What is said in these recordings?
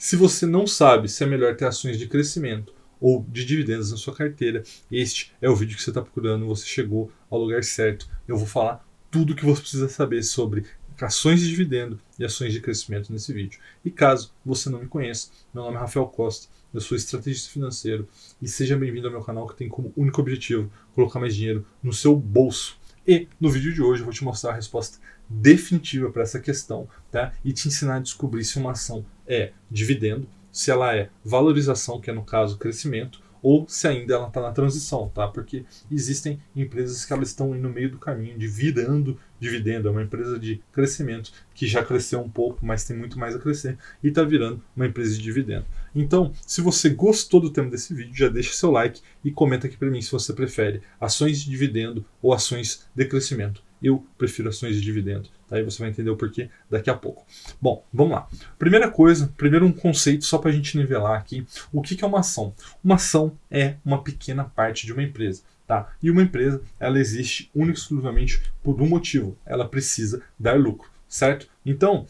Se você não sabe se é melhor ter ações de crescimento ou de dividendos na sua carteira, este é o vídeo que você está procurando, você chegou ao lugar certo. Eu vou falar tudo o que você precisa saber sobre ações de dividendo e ações de crescimento nesse vídeo. E caso você não me conheça, meu nome é Rafael Costa, eu sou estrategista financeiro e seja bem-vindo ao meu canal que tem como único objetivo colocar mais dinheiro no seu bolso. E no vídeo de hoje eu vou te mostrar a resposta definitiva para essa questão, tá? E te ensinar a descobrir se uma ação é dividendo, se ela é valorização, que é no caso crescimento, ou se ainda ela está na transição, tá? Porque existem empresas que elas estão aí no meio do caminho de virando dividendo. É uma empresa de crescimento que já cresceu um pouco, mas tem muito mais a crescer e está virando uma empresa de dividendo. Então, se você gostou do tema desse vídeo, já deixa seu like e comenta aqui para mim se você prefere ações de dividendo ou ações de crescimento. Eu prefiro ações de dividendo, tá? Aí você vai entender o porquê daqui a pouco. Bom, vamos lá. Primeira coisa, primeiro um conceito só para a gente nivelar aqui. O que é uma ação? Uma ação é uma pequena parte de uma empresa, tá? E uma empresa, ela existe única e exclusivamente por um motivo. Ela precisa dar lucro, certo? Então,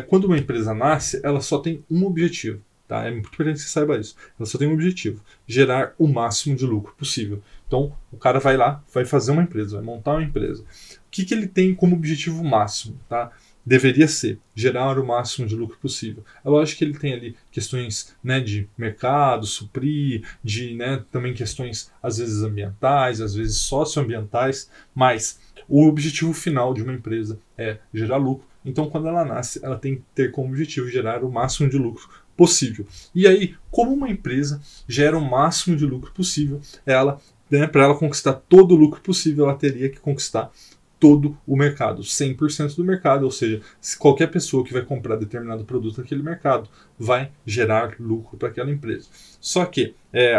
quando uma empresa nasce, ela só tem um objetivo. Tá? É muito importante que você saiba isso. Ela só tem um objetivo: gerar o máximo de lucro possível. Então, o cara vai lá, vai fazer uma empresa, vai montar uma empresa. O que ele tem como objetivo máximo? Tá? Deveria ser gerar o máximo de lucro possível. É lógico que ele tem ali questões, né, de mercado, suprir, de, né, também questões às vezes ambientais, às vezes socioambientais, mas o objetivo final de uma empresa é gerar lucro. Então, quando ela nasce, ela tem que ter como objetivo gerar o máximo de lucro possível. E aí, como uma empresa gera o máximo de lucro possível, ela, né, para ela conquistar todo o lucro possível, ela teria que conquistar todo o mercado, 100% do mercado, ou seja, se qualquer pessoa que vai comprar determinado produto naquele mercado vai gerar lucro para aquela empresa. Só que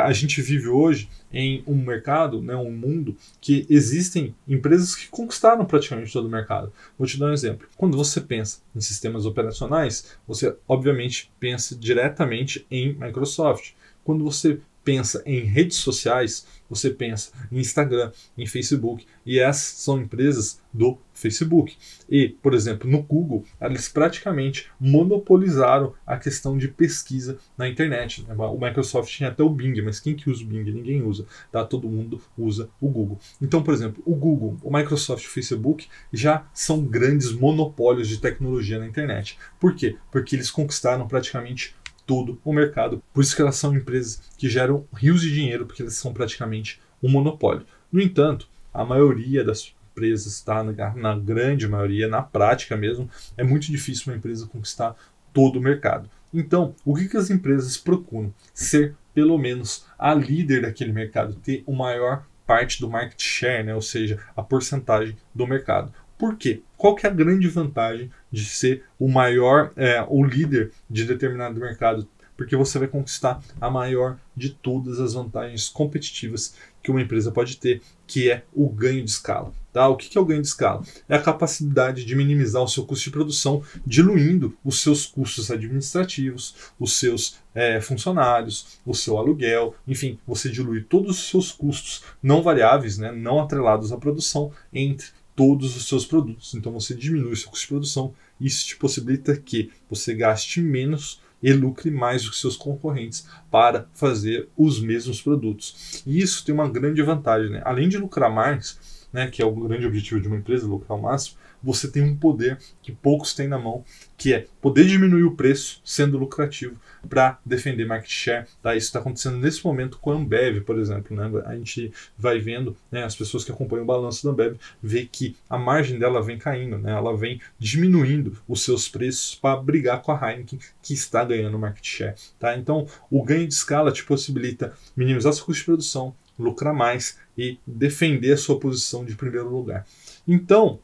a gente vive hoje em um mercado, né, um mundo que existem empresas que conquistaram praticamente todo o mercado. Vou te dar um exemplo. Quando você pensa em sistemas operacionais, você obviamente pensa diretamente em Microsoft. Quando você pensa em redes sociais, você pensa em Instagram, em Facebook, e essas são empresas do Facebook. E, por exemplo, no Google, eles praticamente monopolizaram a questão de pesquisa na internet. O Microsoft tinha até o Bing, mas quem que usa o Bing? Ninguém usa, tá? Todo mundo usa o Google. Então, por exemplo, o Google, o Microsoft e o Facebook já são grandes monopólios de tecnologia na internet. Por quê? Porque eles conquistaram praticamente todo o mercado. Por isso que elas são empresas que geram rios de dinheiro, porque elas são praticamente um monopólio. No entanto, a maioria das empresas, tá? Na grande maioria, na prática mesmo, é muito difícil uma empresa conquistar todo o mercado. Então, o que as empresas procuram? Ser, pelo menos, a líder daquele mercado, ter o maior parte do market share, né? Ou seja, a porcentagem do mercado. Por quê? Qual que é a grande vantagem de ser o maior, o líder de determinado mercado? Porque você vai conquistar a maior de todas as vantagens competitivas que uma empresa pode ter, que é o ganho de escala. Tá? O que é o ganho de escala? É a capacidade de minimizar o seu custo de produção, diluindo os seus custos administrativos, os seus funcionários, o seu aluguel, enfim, você dilui todos os seus custos não variáveis, né, não atrelados à produção, entre todos os seus produtos. Então você diminui o seu custo de produção, isso te possibilita que você gaste menos e lucre mais do que seus concorrentes para fazer os mesmos produtos. E isso tem uma grande vantagem, né? Além de lucrar mais, né, que é o grande objetivo de uma empresa, lucrar ao máximo, você tem um poder que poucos têm na mão, que é poder diminuir o preço sendo lucrativo para defender market share. Tá? Isso está acontecendo nesse momento com a Ambev, por exemplo. Né? A gente vai vendo, né, as pessoas que acompanham o balanço da Ambev, vê que a margem dela vem caindo, né? Ela vem diminuindo os seus preços para brigar com a Heineken, que está ganhando market share. Tá? Então, o ganho de escala te possibilita minimizar seu custo de produção, lucrar mais e defender a sua posição de primeiro lugar. Então,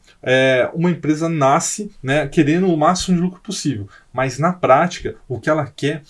uma empresa nasce, né, querendo o máximo de lucro possível, mas na prática, o que ela quer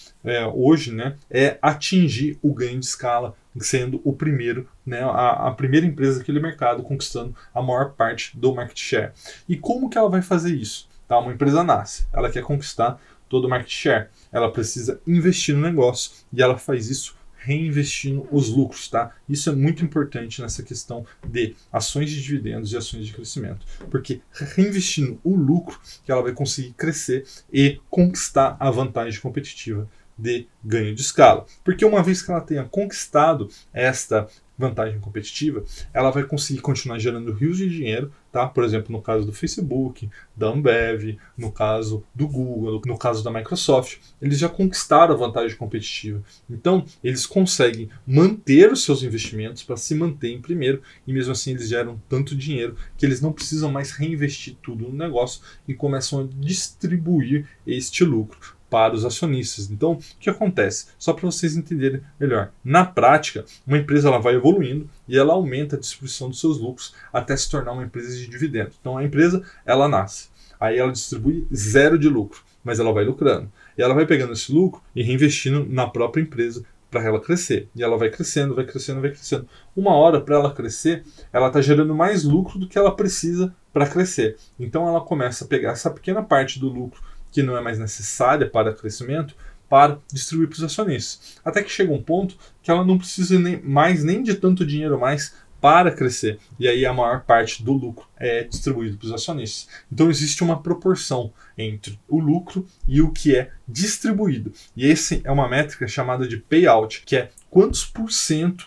hoje, né, é atingir o ganho de escala, sendo o primeiro, né, a primeira empresa daquele mercado, conquistando a maior parte do market share. E como que ela vai fazer isso? Tá? Uma empresa nasce, ela quer conquistar todo o market share, ela precisa investir no negócio e ela faz isso reinvestindo os lucros, tá? Isso é muito importante nessa questão de ações de dividendos e ações de crescimento, porque reinvestindo o lucro que ela vai conseguir crescer e conquistar a vantagem competitiva de ganho de escala. Porque uma vez que ela tenha conquistado esta vantagem competitiva, ela vai conseguir continuar gerando rios de dinheiro, tá? Por exemplo, no caso do Facebook, da Ambev, no caso do Google, no caso da Microsoft, eles já conquistaram a vantagem competitiva. Então, eles conseguem manter os seus investimentos para se manter em primeiro e mesmo assim eles geram tanto dinheiro que eles não precisam mais reinvestir tudo no negócio e começam a distribuir este lucro para os acionistas. Então, o que acontece? Só para vocês entenderem melhor. Na prática, uma empresa ela vai evoluindo e ela aumenta a distribuição dos seus lucros até se tornar uma empresa de dividendo. Então, a empresa, ela nasce. Aí ela distribui 0 de lucro, mas ela vai lucrando. E ela vai pegando esse lucro e reinvestindo na própria empresa para ela crescer. E ela vai crescendo, vai crescendo, vai crescendo. Uma hora, para ela crescer, ela está gerando mais lucro do que ela precisa para crescer. Então, ela começa a pegar essa pequena parte do lucro que não é mais necessária para crescimento, para distribuir para os acionistas. Até que chega um ponto que ela não precisa nem de tanto dinheiro mais para crescer. E aí a maior parte do lucro é distribuído para os acionistas. Então existe uma proporção entre o lucro e o que é distribuído. E essa é uma métrica chamada de payout, que é quantos por cento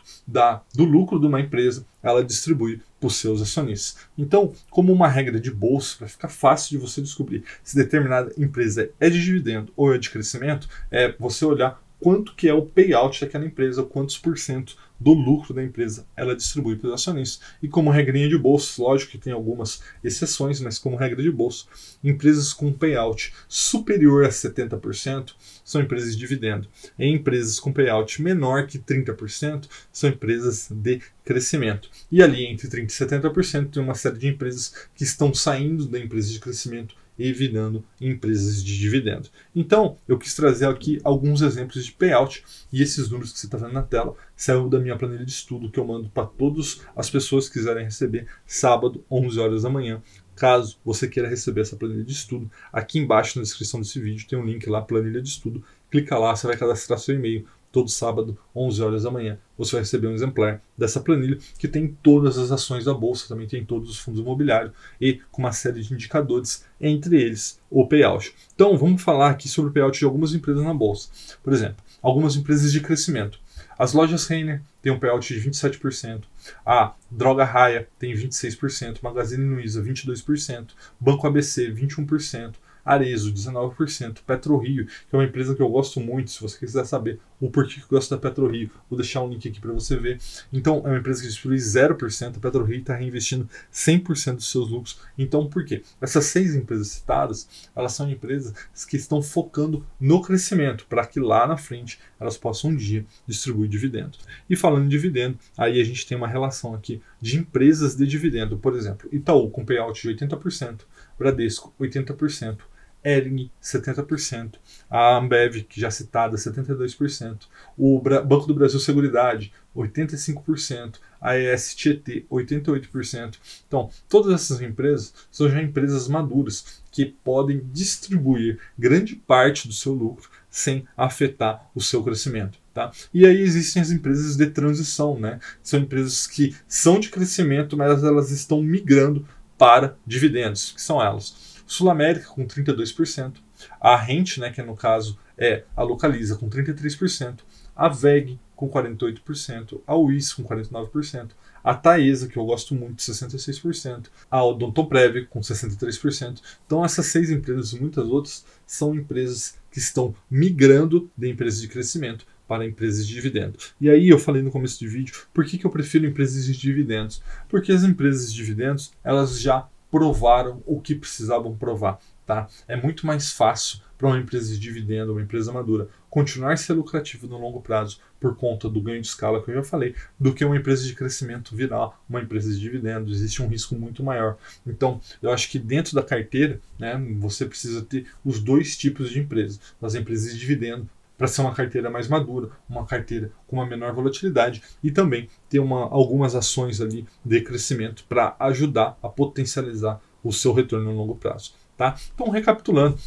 do lucro de uma empresa ela distribui para os seus acionistas. Então, como uma regra de bolsa, para ficar fácil de você descobrir se determinada empresa é de dividendo ou é de crescimento, é você olhar quanto que é o payout daquela empresa, quantos por cento do lucro da empresa ela distribui para os acionistas. E como regrinha de bolsa, lógico que tem algumas exceções, mas como regra de bolsa, empresas com payout superior a 70% são empresas de dividendo. E empresas com payout menor que 30% são empresas de crescimento. E ali entre 30% e 70% tem uma série de empresas que estão saindo da empresa de crescimento e virando empresas de dividendo. Então, eu quis trazer aqui alguns exemplos de payout e esses números que você está vendo na tela saiu da minha planilha de estudo que eu mando para todas as pessoas que quiserem receber sábado, 11 horas da manhã. Caso você queira receber essa planilha de estudo, aqui embaixo na descrição desse vídeo tem um link lá, planilha de estudo. Clica lá, você vai cadastrar seu e-mail. Todo sábado, 11 horas da manhã, você vai receber um exemplar dessa planilha que tem todas as ações da bolsa, também tem todos os fundos imobiliários e com uma série de indicadores, entre eles o payout. Então, vamos falar aqui sobre o payout de algumas empresas na bolsa. Por exemplo, algumas empresas de crescimento. As lojas Renner têm um payout de 27%, a Droga Raia tem 26%, Magazine Luiza 22%, Banco ABC 21%, Arezzo, 19%, PetroRio, que é uma empresa que eu gosto muito, se você quiser saber o porquê que eu gosto da PetroRio, vou deixar um link aqui para você ver. Então, é uma empresa que distribui 0%, a PetroRio está reinvestindo 100% dos seus lucros. Então, por quê? Essas 6 empresas citadas, elas são empresas que estão focando no crescimento, para que lá na frente elas possam um dia distribuir dividendos. E falando em dividendo, aí a gente tem uma relação aqui de empresas de dividendo. Por exemplo, Itaú com payout de 80%, Bradesco 80%, Hering, 70%, a Ambev, que já citada, 72%, o Banco do Brasil Seguridade, 85%, a ES Tietê, 88%. Então, todas essas empresas são já empresas maduras que podem distribuir grande parte do seu lucro sem afetar o seu crescimento. Tá? E aí existem as empresas de transição, né? São empresas que são de crescimento, mas elas estão migrando para dividendos, que são elas. Sul América com 32%, a Rent, né, que no caso é a Localiza com 33%, a VEG com 48%, a UIS com 49%, a Taesa, que eu gosto muito, 66%, a Odontoprev com 63%. Então essas 6 empresas e muitas outras são empresas que estão migrando de empresas de crescimento para empresas de dividendos. E aí eu falei no começo do vídeo, por que eu prefiro empresas de dividendos? Porque as empresas de dividendos, elas já provaram o que precisavam provar. Tá? É muito mais fácil para uma empresa de dividendo, uma empresa madura, continuar a ser lucrativa no longo prazo por conta do ganho de escala que eu já falei, do que uma empresa de crescimento virar uma empresa de dividendos. Existe um risco muito maior. Então, eu acho que dentro da carteira, né, você precisa ter os 2 tipos de empresas. As empresas de dividendo, para ser uma carteira mais madura, uma carteira com uma menor volatilidade e também ter algumas ações ali de crescimento para ajudar a potencializar o seu retorno no longo prazo. Tá? Então, recapitulando,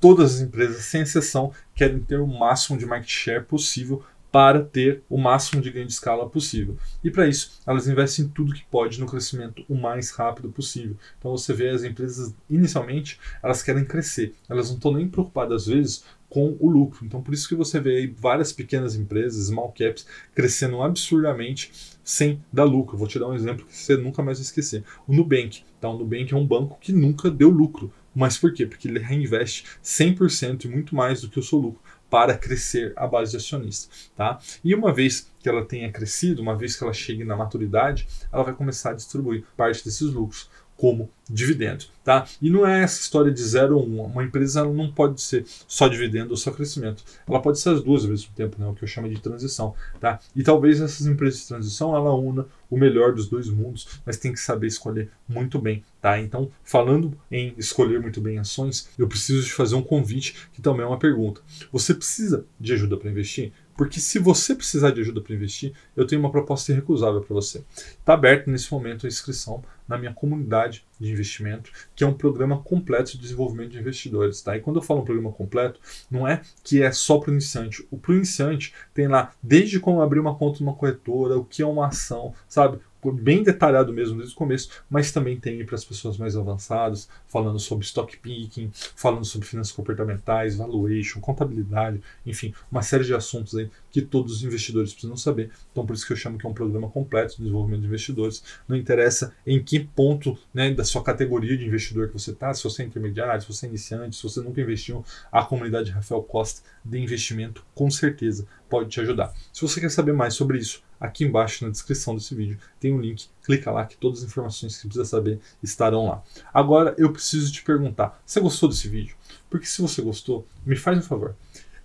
todas as empresas, sem exceção, querem ter o máximo de market share possível para ter o máximo de ganho de escala possível. E para isso, elas investem tudo que pode no crescimento o mais rápido possível. Então você vê as empresas, inicialmente, elas querem crescer. Elas não estão nem preocupadas, às vezes, com o lucro. Então por isso que você vê aí várias pequenas empresas, small caps, crescendo absurdamente sem dar lucro. Vou te dar um exemplo que você nunca mais vai esquecer. O Nubank. Então, o Nubank é um banco que nunca deu lucro. Mas por quê? Porque ele reinveste 100% e muito mais do que o seu lucro para crescer a base de acionistas, tá? E uma vez que ela tenha crescido, uma vez que ela chegue na maturidade, ela vai começar a distribuir parte desses lucros como dividendo, tá? E não é essa história de 0 ou 1. Uma empresa ela não pode ser só dividendo ou só crescimento. Ela pode ser as duas ao mesmo tempo, né? O que eu chamo de transição, tá? E talvez essas empresas de transição ela una o melhor dos dois mundos, mas tem que saber escolher muito bem, tá? Então, falando em escolher muito bem ações, eu preciso te fazer um convite que também é uma pergunta. Você precisa de ajuda para investir? Porque se você precisar de ajuda para investir, eu tenho uma proposta irrecusável para você. Está aberto nesse momento a inscrição na minha comunidade de investimento, que é um programa completo de desenvolvimento de investidores. Tá? E quando eu falo um programa completo, não é que é só para o iniciante. O iniciante tem lá desde como abrir uma conta numa corretora, o que é uma ação, sabe? Bem detalhado mesmo desde o começo, mas também tem para as pessoas mais avançadas, falando sobre stock picking, falando sobre finanças comportamentais, valuation, contabilidade, enfim, uma série de assuntos aí que todos os investidores precisam saber. Então por isso que eu chamo que é um programa completo de desenvolvimento de investidores. Não interessa em que ponto, né, da sua categoria de investidor que você está, se você é intermediário, se você é iniciante, se você nunca investiu, a comunidade Rafael Costa de investimento com certeza pode te ajudar. Se você quer saber mais sobre isso, aqui embaixo na descrição desse vídeo tem um link, clica lá que todas as informações que você precisa saber estarão lá. Agora eu preciso te perguntar, você gostou desse vídeo? Porque se você gostou, me faz um favor,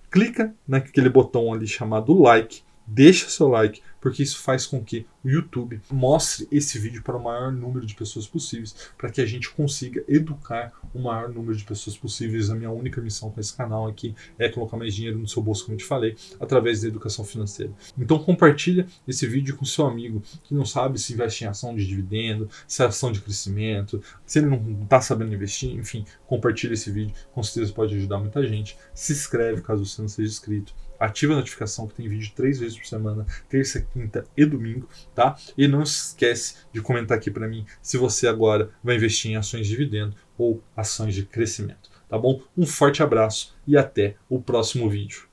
clica naquele botão ali chamado like, deixa seu like, porque isso faz com que o YouTube mostre esse vídeo para o maior número de pessoas possíveis, para que a gente consiga educar o maior número de pessoas possíveis. A minha única missão com esse canal aqui é colocar mais dinheiro no seu bolso, como eu te falei, através da educação financeira. Então compartilha esse vídeo com seu amigo que não sabe se investe em ação de dividendo, se é ação de crescimento, se ele não está sabendo investir, enfim, compartilha esse vídeo, com certeza pode ajudar muita gente. Se inscreve caso você não seja inscrito. Ativa a notificação que tem vídeo 3 vezes por semana, terça, quinta e domingo, tá? E não esquece de comentar aqui para mim se você agora vai investir em ações de dividendo ou ações de crescimento, tá bom? Um forte abraço e até o próximo vídeo.